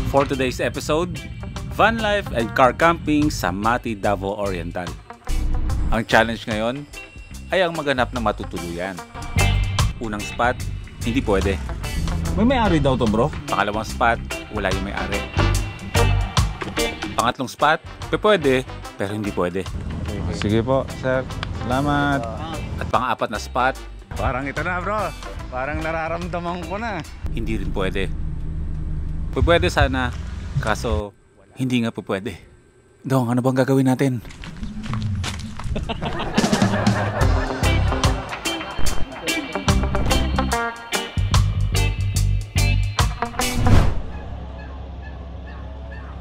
For today's episode, van life and car camping sa Mati, Davao Oriental. Ang challenge ngayon ay ang maghanap ng matutuluyan. Unang spot, hindi pwede. May may-ari daw to, bro. Pangalawang spot, wala yung may-ari. Pangatlong spot, pwede, pero hindi pwede. Sige po, sir. Salamat. At pang-apat na spot, Parang ito na, bro. Parang nararamdaman ko na. hindi rin pwede. Pwede sana, kaso hindi nga pwede. Dong, ano bang gagawin natin?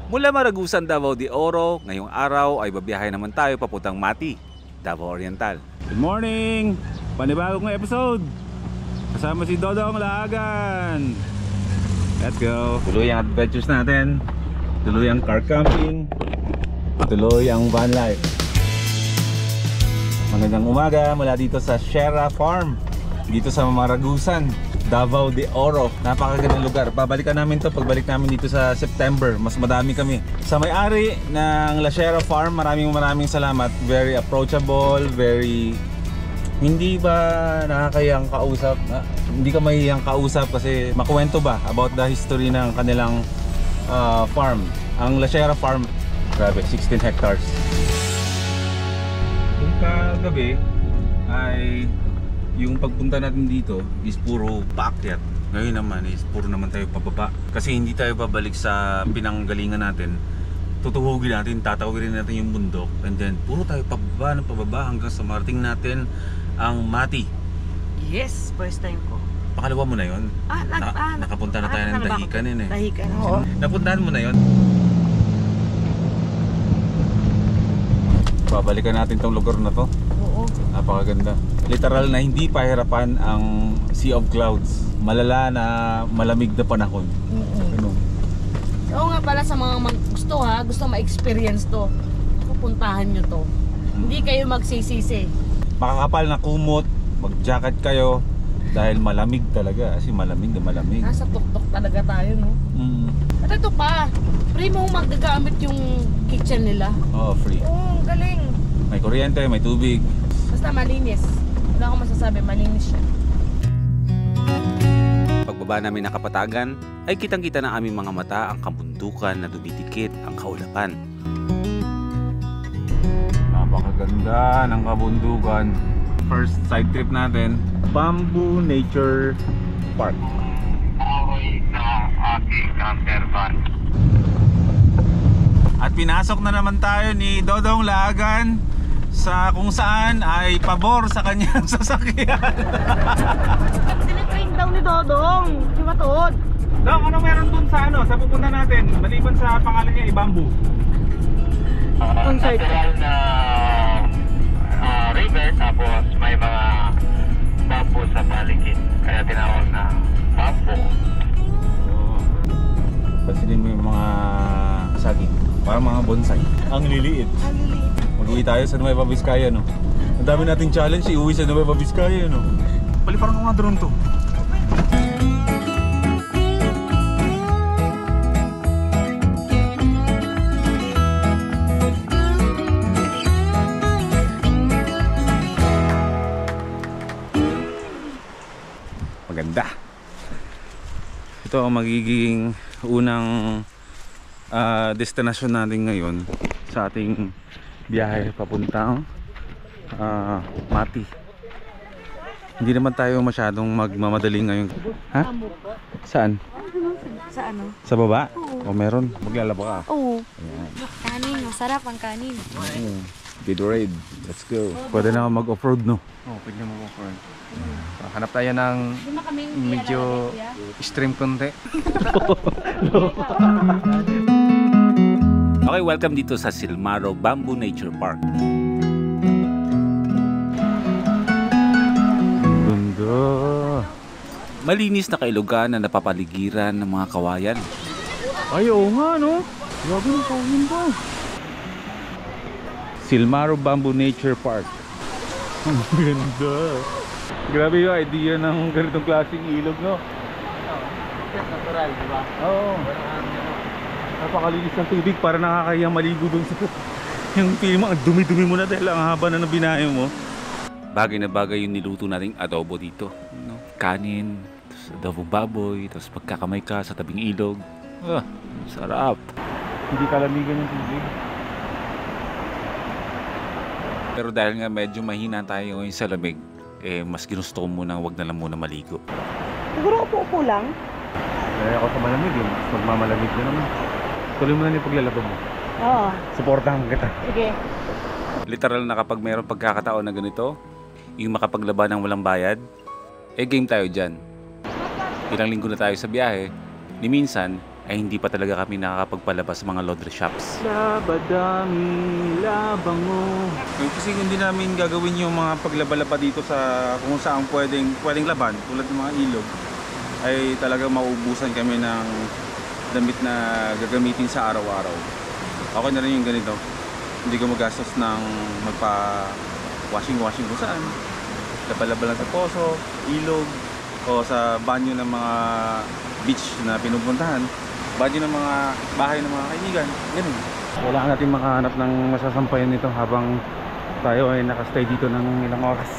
Mula Maragusan, Davao de Oro, ngayong araw ay babiyahe naman tayo papuntang Mati, Davao Oriental. Good morning! Panibagong episode! Kasama si Dodong Lagan! Let's go! Tuloy ang adventures natin. Tuloy ang car camping. Tuloy ang van life. Magandang umaga mula dito sa Sierra Farm. Dito sa Maragusan, Davao de Oro. Napakagandang lugar. Babalikan namin to pagbalik namin dito sa September. Mas madami kami. Sa may-ari ng La Sierra Farm, maraming salamat. Very approachable, very... Hindi ba nakakayang kausap? Hindi ka mahihiyang kausap kasi makuwento ba about the history ng kanilang farm. Ang La Sierra Farm, grabe, 16 hectares. Kung kagabi ay yung pagpunta natin dito is puro paakyat. Ngayon naman is puro naman tayo pababa. Kasi hindi tayo babalik sa pinanggalingan natin. Tutuhugin natin, tatawirin natin yung bundok. And then puro tayo pababa ng pababa hanggang sa marating natin ang Mati. Yes, first time ko. Pakalawa mo na yun? Nakapunta na tayo ng Dahican yun eh. Dahican, oo. Napuntahan mo na yun? Babalikan natin tong lugar na to. Oo. Napakaganda. Literal na hindi pahirapan ang Sea of Clouds. Malala na malamig na panahon. Ganun. Oo nga pala sa mga gusto ma-experience to. Pupuntahan nyo to. Hindi kayo magsisisi. Makakapal na kumot, mag-jacket kayo dahil malamig talaga. Kasi malamig na malamig. Nasa tuktok talaga tayo, no? At ito pa, free mo magagamit yung kitchen nila. Oo, free. Oo, galing. May kuryente, may tubig. Basta malinis. Wala akong masasabi, malinis siya. Pagbaba namin ng Kapatagan, ay kitang-kita ng aming mga mata ang kabundukan na dumidikit ang kaulapan. Napakaganda ng kabundukan. First side trip natin, Bamboo Nature Park. At pinasok na naman tayo ni Dodong Lagan sa kung saan ay pabor sa kanyang sasakyan. Tinitrain daw ni Dodong. Di ba toon? Dong, ano meron dun sa sa pupunta natin? Maliban sa pangalan niya, Bamboo. Natural na river, tapos may mga bamboo sa paligid, kaya tinawag na bamboo. Pansinin mo yung mga saging, parang mga bonsai. Ang liliit. Mag-uwi tayo sa Nueva Vizcaya, no? Ang dami nating challenge, iuwi sa Nueva Vizcaya, no? Paliparang ko nga drone to. Maganda. Ito ang magiging unang destinasyon natin ngayon sa ating biyahe papuntang Mati. Hindi naman tayo masyadong magmamadali ngayon. Ha? Saan? Sa ano? Sa baba? O meron? Maglalaba ka? Oo. Ayan. Kanin, masarap ang kanin. Gatorade. Let's go. Pwede na mag-offroad, no? Oo, pwede mo mag-offroad. Hanap tayo ng medyo extreme konti. Okay, welcome dito sa Silmaro Bamboo Nature Park. Ganda. Malinis na kailugan na napapaligiran ng mga kawayan. Ay, oo nga, no? Grabe ng kawayan ba? Silmaro Bamboo Nature Park. Ang ganda. Grabe yung idea ng ganitong klaseng ilog, no? Natural, di ba? Oo. Napakalinis ng tubig, para nakakayang maligo dun sa yung feeling mo, ang dumi-dumi mo na dahil ang haba na ng binahe mo. Bagay na bagay yung niluto nating adobo dito, no? Kanin, tapos adobong baboy, tapos pagkakamay ka sa tabing ilog. Sarap. Hindi kalamigan yung tubig. Pero dahil nga medyo mahina tayo ngayon sa lamig, mas ginusto ko muna wag na lang muna maligo. Siguro upo-upo lang. Kaya ako sa malamig eh, mas magmamalamig na naman. Tuloy mo na yung paglalaba mo. Oo. Suportahan kita. Sige. Literal na kapag mayroong pagkakataon na ganito, yung makapaglaba ng walang bayad, game tayo dyan. Ilang linggo na tayo sa biyahe, ni minsan ay hindi pa talaga kami nakakapagpalabas sa mga laundry shops. Labadami, labang mo. Kasi hindi namin gagawin yung mga paglaba-laba dito sa kung saan pwedeng laban, tulad ng mga ilog, ay talagang maubusan kami ng damit na gagamitin sa araw-araw. Okay na rin yung ganito. Hindi ko magastos ng magpa-washing kung saan. Laba-laba lang sa poso, ilog, o sa banyo ng mga beach na pinupuntahan. Banyo ng mga bahay ng mga kaibigan. Ganun. Wala natin makahanap ng masasampayan nito habang tayo ay nakastay dito ng ilang oras.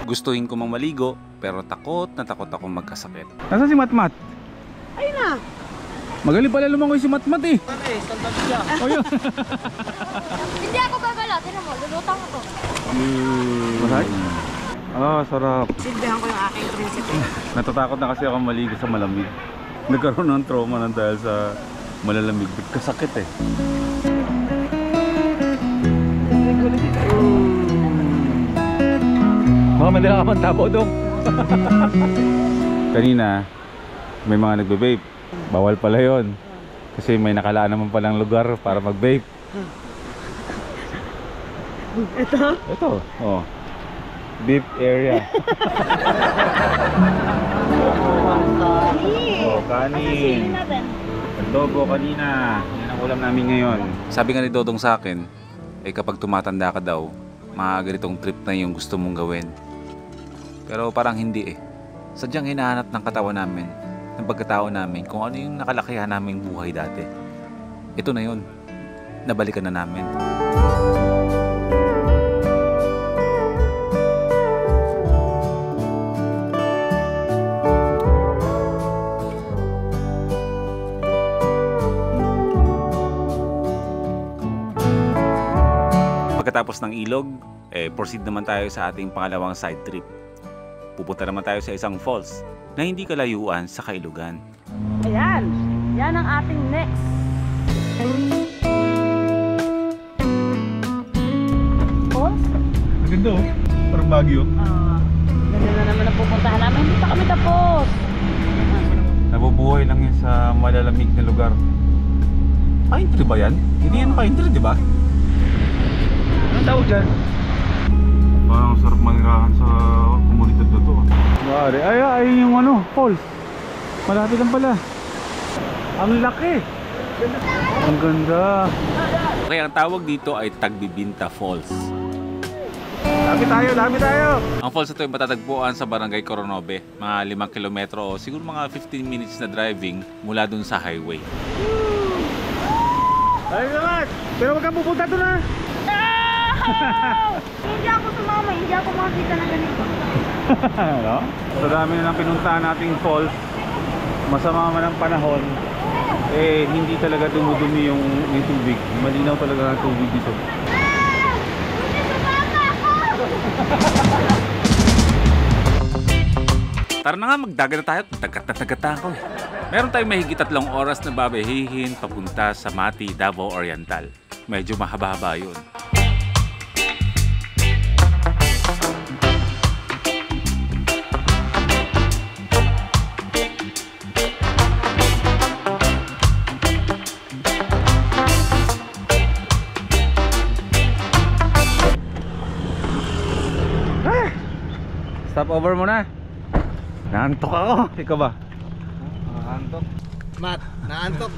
Gustuhin ko mang maligo, pero takot na takot ako magkasakit. Nasaan si Matmat? Ayun na. Magaling pala lumangoy si Matmat eh. Oh, yun. Hindi ako gagala. Tinan mo, lulutang ko to. Masay? Sarap. Silbihan ko yung aking principle. Natatakot na kasi ako maligo sa malamig. Nagkaroon ng trauma na dahil sa malalamig. Kasakit eh. Baka may nila ka man tapo dong. Kanina, may mga nagbe-vape. Bawal pala yon. Kasi may nakalaan naman palang lugar para mag-vape. Ito? Ito, oh. Vape area. Oh, kanin. Adobo kanina. Yan ang ulam namin ngayon. Sabi nga ni Dodong sa akin, kapag tumatanda ka daw, mga ganitong trip na yung gusto mong gawin. Pero parang hindi eh. Sadyang hinahanap ng katawan namin, ng pagkatao namin, kung ano yung nakalakihan naming buhay dati. Ito na yun. Nabalikan na namin. Pagkatapos ng ilog, proceed naman tayo sa ating pangalawang side trip. Pupunta naman tayo sa isang falls na hindi kalayuan sa Kailugan. Ayan. Yan ang ating next. Falls? Maganda oh. Parang Baguio. Ganda na naman ang pupuntahan namin. Hindi pa kami tapos. Nabubuhay lang yan sa malalamig na lugar. Pine tree ba yan? Hindi yan pine tree, di ba? Anong tawag dyan? Parang sarap manirahan sa komunidad na to. Mare, ay yung ano, falls. Malapit lang pala. Ang laki. Ang ganda. Kaya ang tawag dito ay Tagbibinta Falls. Dami tayo. Ang falls na ito ay matatagpuan sa Barangay Coronobe, mga 5 kilometro o siguro mga 15 minutes na driving mula dun sa highway. Ay naman! Pero wag kang pupunta doon ha! Hindi ako sumama. Hindi ako makakita ng ganito. Ano? Sa dami na ng pinuntahan nating falls, masama man ang panahon, hindi talaga dumudumi yung tubig. Malinaw talaga ang tubig dito. Tara na nga, magdagat na tayo. Tagat ako. Meron tayong mahigit 3 oras na babahihin papunta sa Mati, Davao Oriental. Medyo mahaba-haba yun. Stop over muna. Naantok ako. Ikaw ba? Naantok. Mat, naantok.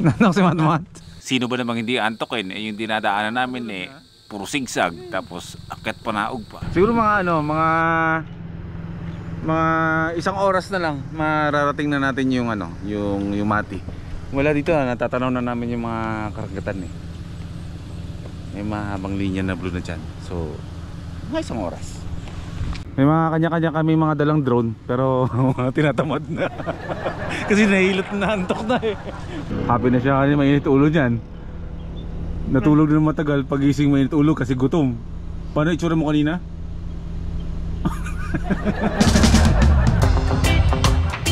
Naantok si Matmat. Sino ba namang hindi antokin? Yung dinadaanan namin puro sigsag. Tapos akyat panaog pa. Siguro mga mga 1 oras na lang mararating na natin yung yung Mati. Mula dito, natatanaw na namin yung mga karagatan eh. May mahabang linya na blue na dyan. So, mga isang oras. May mga kanya-kanya kami mga dalang drone, pero tinatamad na. Kasi nahilot na, antok na eh. Happy na siya kasi mainit ulo dyan. Natulog na matagal, pagising mainit ulo kasi gutom. Paano itsura mo kanina?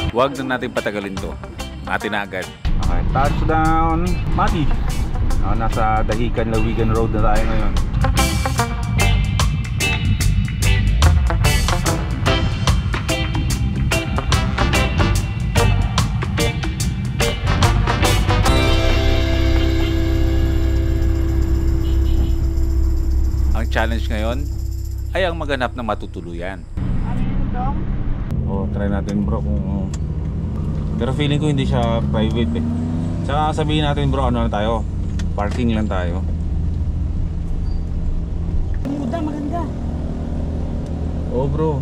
Huwag na natin patagalin to. Atin na agad. Okay, touchdown Mati. Nasa Dahican, Lawigan Road na tayo ngayon. Ang challenge ngayon ay ang maghanap ng matutuluyan. Try natin bro kung... Pero feeling ko hindi siya private eh. Tsaka sabihin natin bro, ano na tayo? Parking lang tayo. Muda, maganda. Oo bro.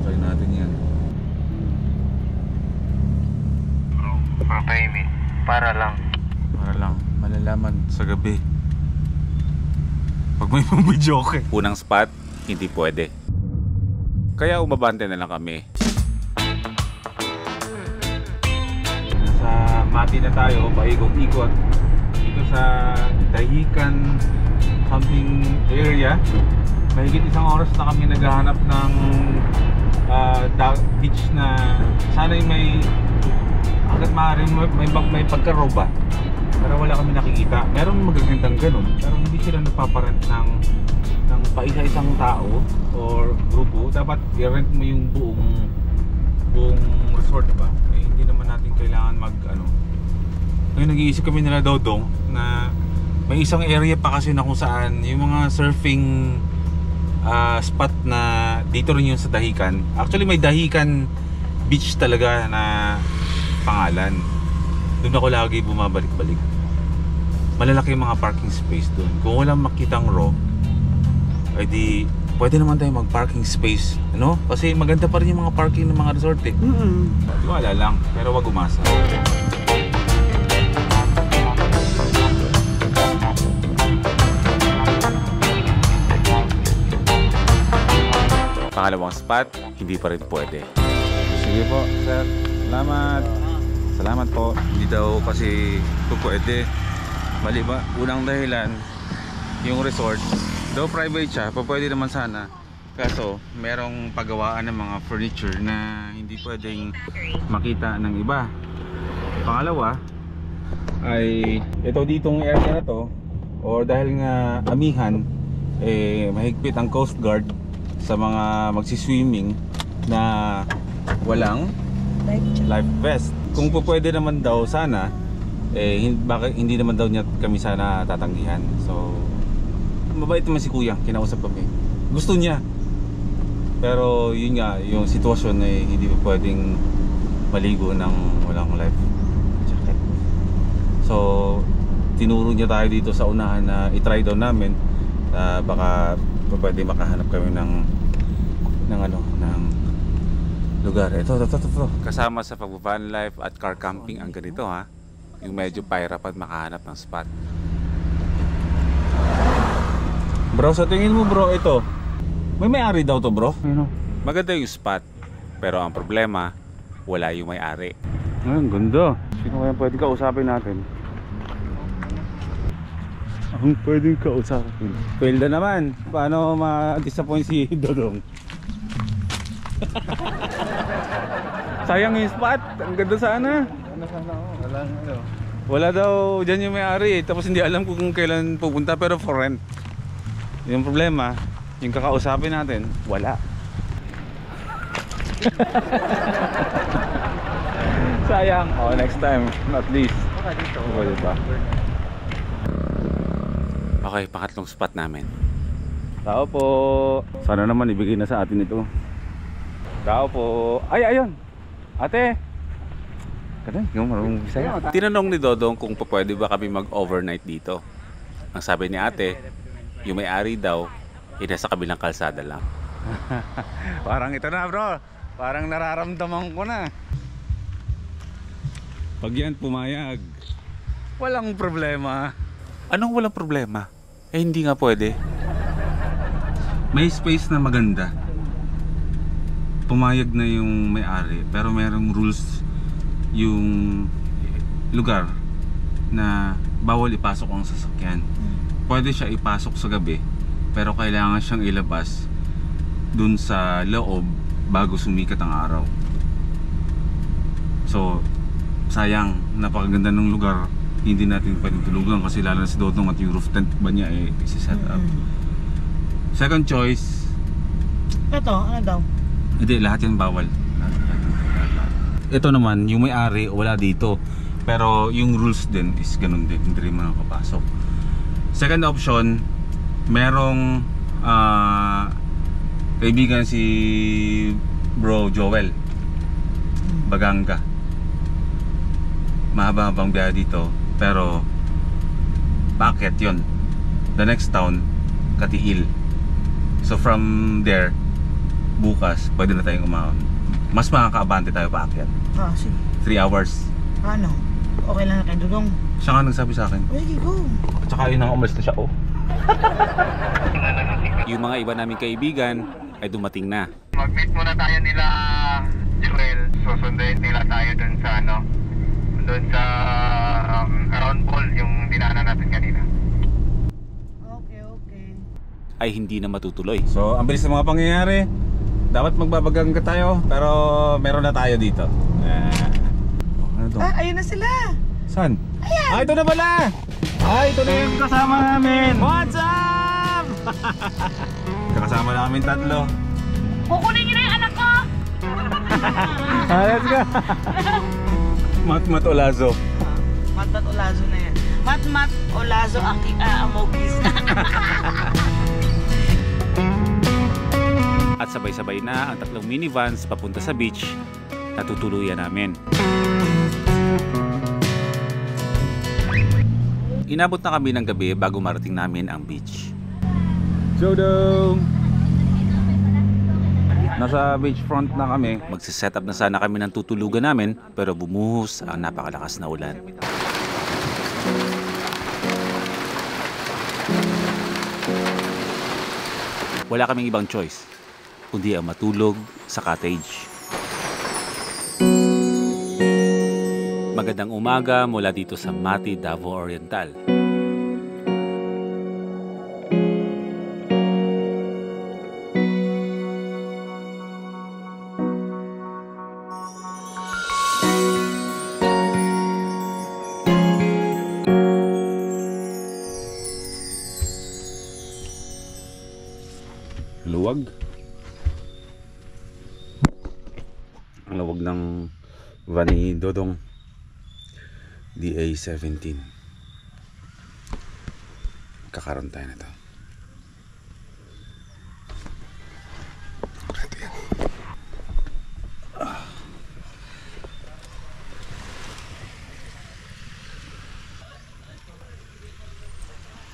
Try natin yan. Okay, Amy. Para lang. Para lang malalaman sa gabi. Pag may video okay. Unang spot, hindi pwede. Kaya umabante na lang kami. Sa Mati na tayo, paikot-ikot dito sa Dahican camping area. Mahigit isang oras na kami naghahanap ng beach na sana'y may hanggat maaari may pagkaroba. Pero wala kami nakikita. Meron magagandang ganun, pero hindi sila nagpaparent ng paisa-isang tao or grupo. Dapat i-rent mo yung buong resort, diba? Eh, hindi naman natin kailangan ngayon nag-iisip kami nila Dodong na may isang area pa kasi na kung saan yung mga surfing spot na dito rin yung sa Dahican. Actually may Dahican Beach talaga na pangalan. Doon ako lagi bumabalik-balik. Malalaki yung mga parking space doon. Kung walang makitang raw, ay di pwede naman tayo mag-parking space, ano? Kasi maganda pa rin yung mga parking ng mga resort eh. Wala lang, pero wag umasa. Pangalawang spot, hindi pa rin pwede. Sige po, sir. Salamat. Salamat po. Hindi daw kasi ito pwede. Mali ba? Unang dahilan, yung resort, daw private siya, pwede naman sana. Kaso, merong pagawaan ng mga furniture na hindi pwedeng makita ng iba. Pangalawa, ay ito ditong area na to, or dahil nga amihan, mahigpit ang Coast Guard sa mga magsiswimming na walang life vest. Kung pwede naman daw sana, bakit hindi naman daw niya kami sana tatanggihan. So, mabait naman si kuya, kinausap kami. Gusto niya. Pero yun nga, yung sitwasyon ay hindi pa pwedeng maligo ng walang life jacket. So, tinuro niya tayo dito sa unahan na i-try daw namin. Baka pwede makahanap kami ng lugar. Ito. Kasama sa pag-van life at car camping ang ganito ha. Yung medyo pahirapan makahanap ng spot. Bro, sa tingin mo bro, ito may-ari daw to bro? Maganda yung spot, pero ang problema, wala yung may-ari. Ang ganda. Sino kaya pwede kausapin natin? Ang pwedeng kausapin. Pilda naman. Paano ma-disappoint si Dodong? Sayang yung spot. Ang ganda sana. Wala daw dyan yung may-ari. Tapos hindi alam kung kailan pupunta, pero for rent. Yung problema, yung kakausapin natin, wala. Sayang. Oh, next time, not least. Pwede ba? Okay, pangatlong spot namin. Tao po. Sana naman ibigay na sa atin ito. Tao po. Ay, ayun. Ate. Kada, yung marunong Bisaya. Tinanong ni Dodong kung pwede ba kami mag-overnight dito. Ang sabi ni ate, yung may-ari daw, nasa kabilang kalsada lang. Parang ito na bro. Parang nararamdaman ko na. Pag yan pumayag, Walang problema. Anong walang problema? Eh hindi nga pwede. may space na maganda. Pumayag na yung may-ari, pero merong rules yung lugar na bawal ipasok ang sasakyan. Pwede siya ipasok sa gabi, pero kailangan siyang ilabas dun sa loob bago sumikat ang araw. So, sayang, napakaganda ng lugar. Hindi natin pwedeng tulugan kasi lalo na si Dodong at yung roof tent ba niya isi-set up. Second choice, Ito, ano daw? hindi, lahat yan bawal. Ito naman, yung may-ari wala dito. Pero yung rules din is ganun din, hindi rin makakapasok. Second option, merong kaibigan si Bro Joel Baganga. Mahaba-habang biyahe dito, pero bakit yon? The next town, Katiil. So from there, bukas pwede na tayong umahon. Mas makakaabante tayo paakyat. Ah, sige. 3 hours. Ano? Okay lang na kay Dudong. Siya nga nagsabi sa akin. Sige, go. At saka yun ang umalis na siya, oh. Yung mga iba naming kaibigan ay dumating na. Mag-meet muna tayo nila Joel. Susunduin nila tayo dun sa dun sa round ball yung dinaanan natin kanina. Okay. Ay hindi na matutuloy. So, ang bilis ng mga pangyayari. Dapat magbabagang ka tayo, pero meron na tayo dito. Ano to? Ah, ayun na sila. Saan? Ayan! Ah, ito na pala! Ah, ito na yung kasama namin! What's up? Kakasama namin tatlo. Kukunin niyo na yung anak ko! Let's go! Mat Olazo. Mat Olazo na yan. Mat Olazo ang amogis. At sabay-sabay na ang tatlong minivans papunta sa beach na tutuluyan namin. Inabot na kami ng gabi bago marating namin ang beach. Jodong! Nasa beachfront na kami. Magsiset up na sana kami ng tutulugan namin pero bumuhos ang napakalakas na ulan. Wala kaming ibang choice kundi ang matulog sa cottage. Magandang umaga mula dito sa Mati, Davao Oriental. Luwag. Ang luwag ng van ni Dodong. DA-17. Kakaroon tayo na to.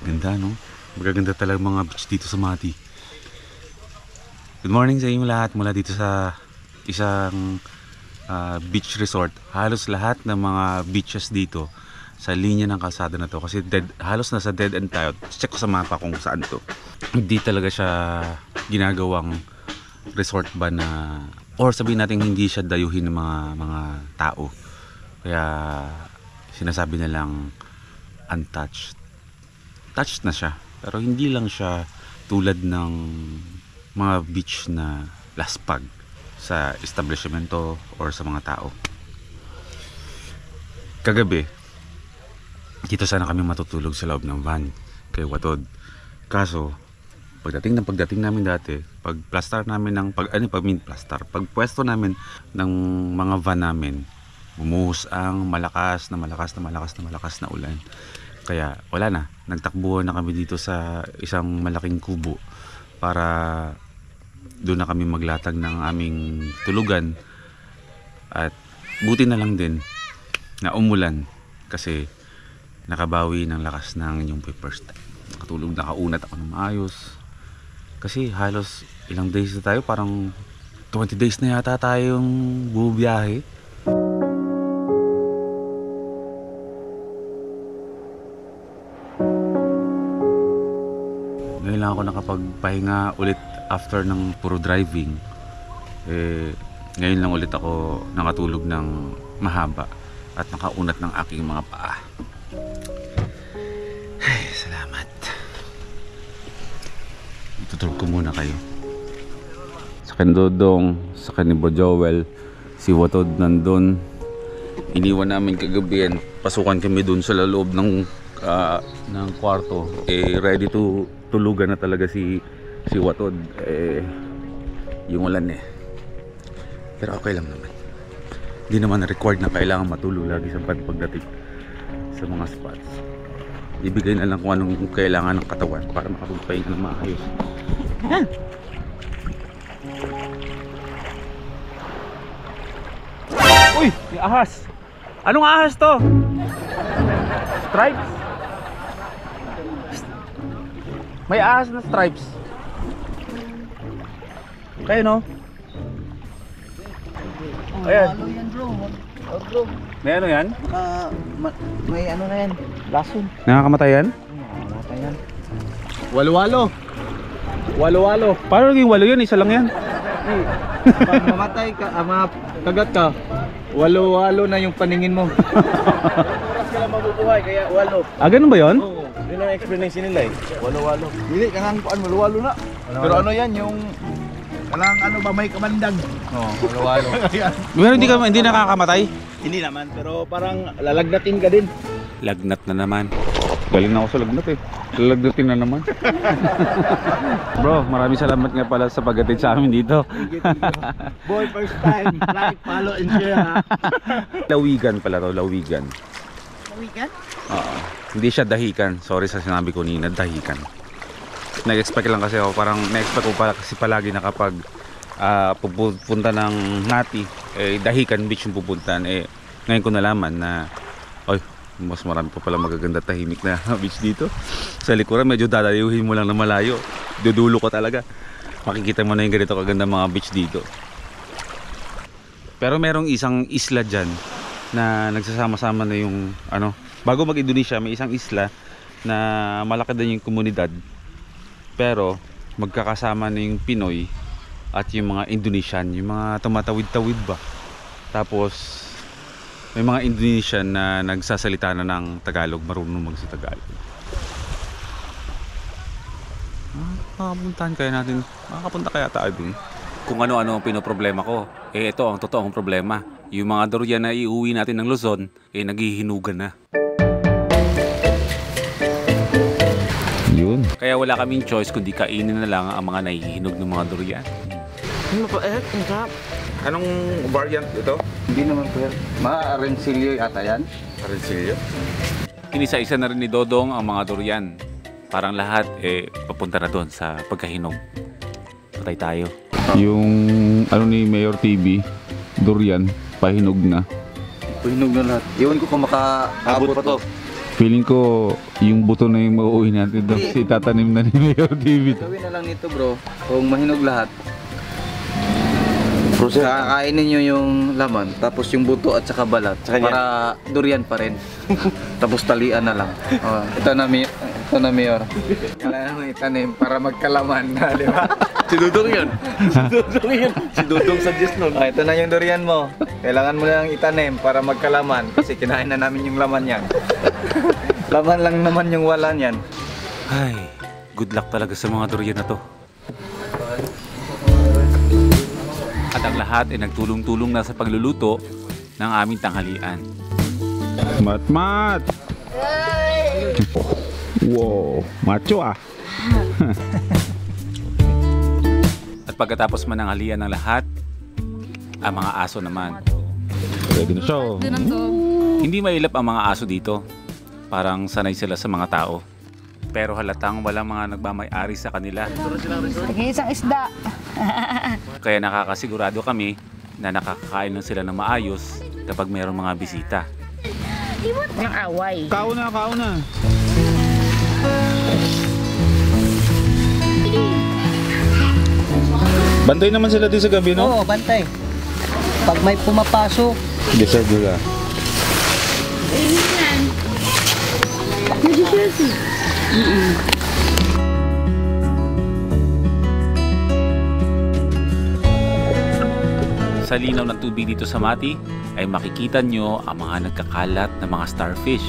Ganda, no? Magaganda talaga mga beach dito sa Mati. Good morning sa inyo lahat mula dito sa isang beach resort. Halos lahat ng mga beaches dito sa linya ng kalsada na to kasi halos nasa dead end tayo. Check ko sa mapa kung saan to. Hindi talaga siya ginagawang resort ba na, or sabihin natin hindi siya dayuhin ng mga tao. Kaya sinasabi na lang untouched. Touched na siya, pero hindi lang siya tulad ng mga beach na laspag sa establishmento or sa mga tao. Kagabi, dito sana kami matutulog sa loob ng van kay Watod. Kaso, pagdating namin dati, pagpwesto namin ng mga van namin, bumuhos ang malakas na ulan. Kaya wala na, nagtakbuhan na kami dito sa isang malaking kubo para doon na kami maglatag ng aming tulugan. At buti na lang din na umulan kasi nakabawi ng lakas ng inyong papers. Nakatulog, nakaunat ako ng maayos kasi halos ilang days na tayo, parang 20 days na yata tayong bubiyahe. ako nakapagpahinga ulit after ng puro driving. Ngayon lang ulit ako nakatulog ng mahaba at nakaunat ng aking mga paa. Ay, salamat. Itutulog ko muna kayo. Sa Dodong, sa Bro Joel, si Watod nandun. Iniwan namin kagabi yan. Pasukan kami dun sa loob ng kwarto. Ready to tulugan na talaga si Watod. Yung ulan Pero okay lang naman. Hindi naman required na kailangan matulog lagi sa pagdating sa mga spots. Ibigay na lang kung anong kailangan ng katawan para makapagpahinga ng maayos. Uy! May ahas! Anong ahas to? Stripes? May ahas na stripes. Kayo no? Ayan. Ano yan bro? May ano yan? May ano na yan? Lason. Nakakamatay yan? Nakakamatay yan. Walo-walo. Paano naging walo yun? Isa lang yan. Pag mamatay ka, kagat ka, walo-walo na yung paningin mo. Sila mabubuhay, kaya walo. Ganun ba yun? Oo. Yun ang explanation nila Walo-walo. Hindi, kanang walo-walo na. Pero ano yan, yung kanang may kamandag. Oo, walo-walo. Pero hindi nakakamatay? Hindi naman, pero parang lalagnatin ka din. Lagnat na naman. Galing na ako sa lagnat Lalagnatin na naman. Bro, maraming salamat nga pala sa paghatid sa amin dito. Boy, first time. Like, follow, and share ha. Lawigan pala to, lawigan. Lawigan? Oo. Hindi siya dahikan. Sorry sa sinabi ko nina, dahikan. Nag-expect lang kasi ako, parang na-expect ko pala kasi palagi na kapag pupunta ng Nati, dahikan beach yung pupuntan. Ngayon ko nalaman na mas marami pa pala magaganda tahimik na beach dito. Sa likuran medyo dadayuhin mo lang na malayo. Dudulo ko talaga. Makikita mo na yung ganito kaganda mga beach dito. Pero merong isang isla dyan na nagsasama-sama na yung bago mag-Indonesia may isang isla na malaki din yung komunidad. Pero magkakasama na yung Pinoy at yung mga Indonesian, yung mga tumatawid-tawid ba. Tapos may mga Indonesian na nagsasalita na ng Tagalog, marunong Tagalog. Makapuntahan kaya natin. Makakapunta kaya tayo din. Kung ano-ano ang pinoproblema ko, ito ang totoong problema. Yung mga durian na iuwi natin ng Luzon, naghihinugan na. Yun. Kaya wala kaming choice kundi kainin na lang ang mga nahihinog ng mga durian. Mapait, ang sarap. Anong variant ito? Hindi naman po yan. Ma-arencillo yata yan. Arencillo? Inisa-isa na rin ni Dodong ang mga durian. Parang lahat papunta na doon sa pagkahinog. Patay tayo. Yung ni Mayor TV, durian, pahinog na. Pahinog na lahat. Iwan ko kung makaabot pa to. Feeling ko yung buto na yung mauuwi natin doon. Si tatanim na ni Mayor TV. Gawin na lang nito bro, kung mahinog lahat. Kakainin nyo yung laman, tapos yung buto at saka balat para durian pa rin. Tapos talian na lang. Ito na Mayor. Kailangan mo itanim para magkalaman na, di ba? Si Dudong yun. Si Dudong sa nun. Ito na yung durian mo. Kailangan mo lang itanim para magkalaman kasi kinain na namin yung laman yan. Laman lang naman yung wala niyan. Ay, good luck talaga sa mga durian na to. At ang lahat ay nagtulong-tulong na sa pagluluto ng aming tanghalian. Mat! Wow, macho ah! At pagkatapos mananghalian ng lahat, ang mga aso naman. Ready na siya. Hindi mailap ang mga aso dito. Parang sanay sila sa mga tao. Pero halatang walang mga nagmamay-ari sa kanila. Isang isda. Kaya nakakasigurado kami na nakakakain lang sila ng maayos kapag mayroong mga bisita. Ng away. Kauna! Bantay naman sila din sa gabi, no? Oo, bantay. Pag may pumapasok. Deserve nila. Sa linaw ng tubig dito sa Mati ay makikita nyo ang mga nagkakalat na mga starfish.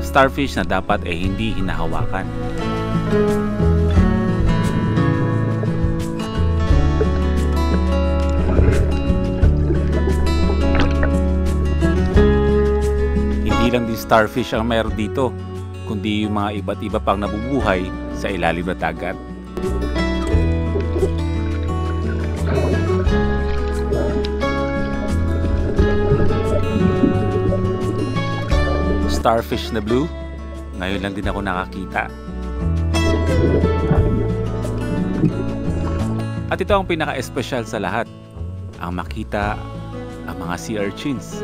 Starfish na dapat ay hindi hinahawakan. Hindi lang din starfish ang mayroon dito, kundi yung mga iba't iba pang nabubuhay sa ilalim ng dagat. Starfish na blue, ngayon lang din ako nakakita. At ito ang pinaka-espesyal sa lahat, ang makita ang mga sea urchins.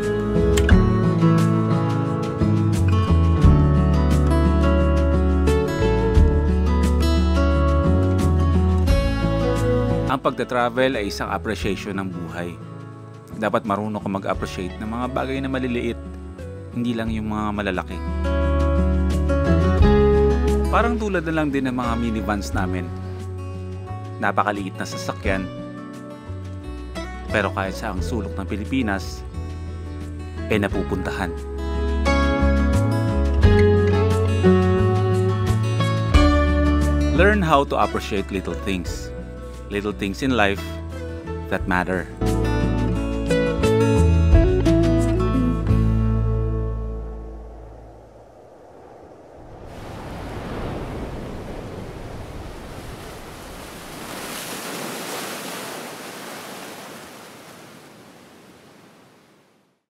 Ang pagta-travel ay isang appreciation ng buhay. Dapat marunong ka mag-appreciate ng mga bagay na maliliit, hindi lang yung mga malalaki. Parang tulad na lang din ng mga minivans namin. Napakaliit na sasakyan, pero kahit sa ang sulok ng Pilipinas, napupuntahan. Learn how to appreciate little things in life that matter.